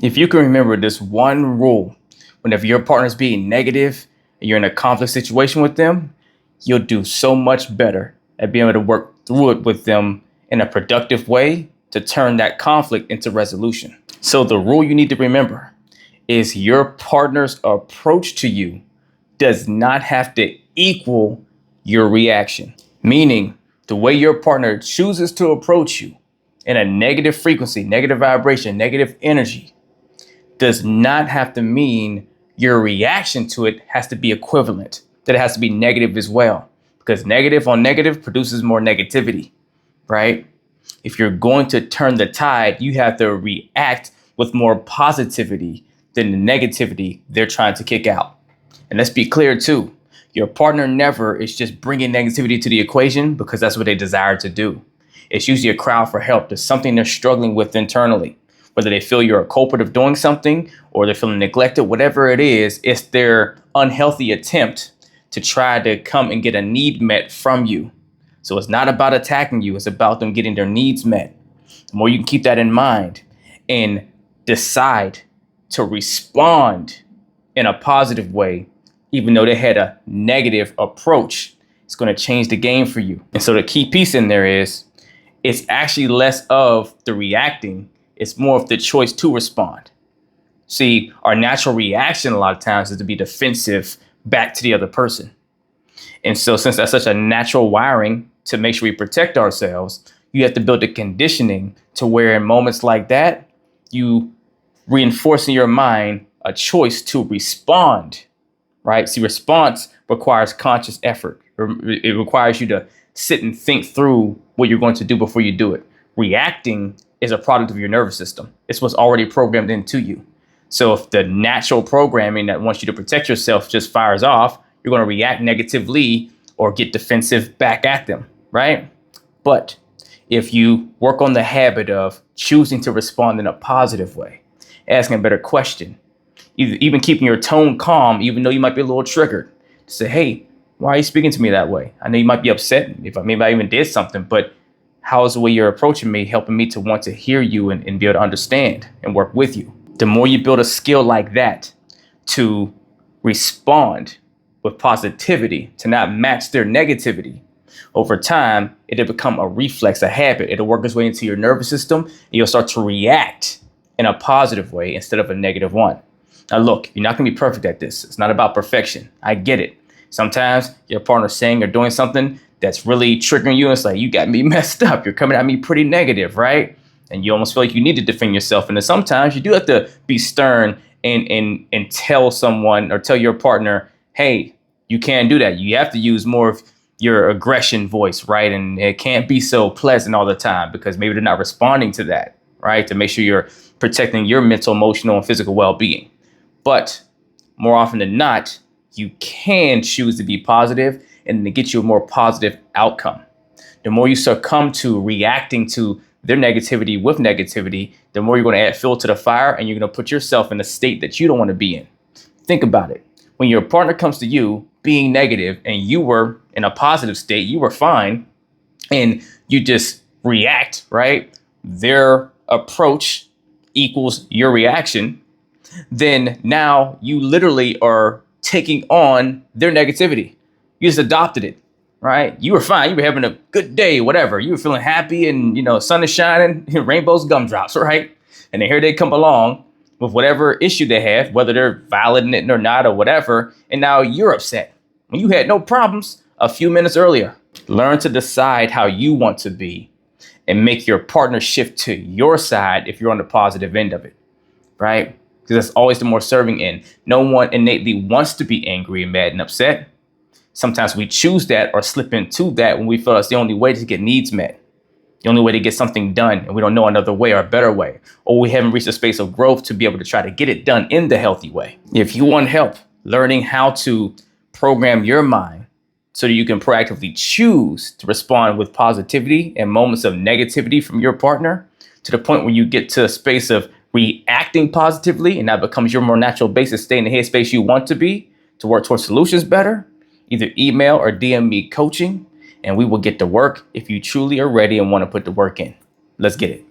If you can remember this one rule, whenever your partner's being negative and you're in a conflict situation with them, you'll do so much better at being able to work through it with them in a productive way to turn that conflict into resolution. So the rule you need to remember is your partner's approach to you does not have to equal your reaction. Meaning, the way your partner chooses to approach you in a negative frequency, negative vibration, negative energy, does not have to mean your reaction to it has to be equivalent, that it has to be negative as well. Because negative on negative produces more negativity, right? If you're going to turn the tide, you have to react with more positivity than the negativity they're trying to kick out. And let's be clear too, your partner never is just bringing negativity to the equation because that's what they desire to do. It's usually a cry for help. There's something they're struggling with internally, whether they feel you're a culprit of doing something or they're feeling neglected, whatever it is, it's their unhealthy attempt to try to come and get a need met from you. So it's not about attacking you. It's about them getting their needs met. The more you can keep that in mind and decide to respond in a positive way, even though they had a negative approach, it's going to change the game for you. And so the key piece in there is it's actually less of the reacting. It's more of the choice to respond. See, our natural reaction a lot of times is to be defensive back to the other person. And so since that's such a natural wiring to make sure we protect ourselves, you have to build the conditioning to where in moments like that, you reinforce in your mind a choice to respond, right? See, response requires conscious effort. It requires you to sit and think through what you're going to do before you do it. Reacting is a product of your nervous system. It's what's already programmed into you. So if the natural programming that wants you to protect yourself just fires off, you're going to react negatively or get defensive back at them, right? But if you work on the habit of choosing to respond in a positive way, asking a better question, even keeping your tone calm, even though you might be a little triggered, to say, hey, why are you speaking to me that way? I know you might be upset if maybe I even did something, but how is the way you're approaching me helping me to want to hear you and be able to understand and work with you? The more you build a skill like that to respond with positivity, to not match their negativity, over time, it'll become a reflex, a habit. It'll work its way into your nervous system, and you'll start to react in a positive way instead of a negative one. Now, look, you're not going to be perfect at this. It's not about perfection. I get it. Sometimes your partner's saying or doing something that's really triggering you. And it's like, you got me messed up. You're coming at me pretty negative, right? And you almost feel like you need to defend yourself. And then sometimes you do have to be stern and tell someone or tell your partner, hey, you can't do that. You have to use more of your aggression voice, right? And it can't be so pleasant all the time because maybe they're not responding to that, right? To make sure you're protecting your mental, emotional, and physical well-being. But more often than not, you can choose to be positive and to get you a more positive outcome. The more you succumb to reacting to their negativity with negativity, the more you're going to add fuel to the fire and you're going to put yourself in a state that you don't want to be in. Think about it. When your partner comes to you being negative and you were in a positive state, you were fine, and you just react, right? Their approach equals your reaction. Then now you literally are taking on their negativity. You just adopted it, right? You were fine. You were having a good day, whatever. You were feeling happy and, sun is shining, rainbows, gumdrops, right? And then here they come along with whatever issue they have, whether they're violating it or not or whatever. And now you're upset when you had no problems a few minutes earlier. Learn to decide how you want to be and make your partner shift to your side if you're on the positive end of it, right? Because that's always the more serving end. No one innately wants to be angry and mad and upset. Sometimes we choose that or slip into that when we feel it's the only way to get needs met, the only way to get something done, and we don't know another way or a better way, or we haven't reached a space of growth to be able to try to get it done in the healthy way. If you want help learning how to program your mind so that you can proactively choose to respond with positivity in moments of negativity from your partner, to the point where you get to a space of reacting positively, and that becomes your more natural basis, stay in the headspace you want to be to work towards solutions better, either email or DM me coaching, and we will get to work if you truly are ready and want to put the work in. Let's get it.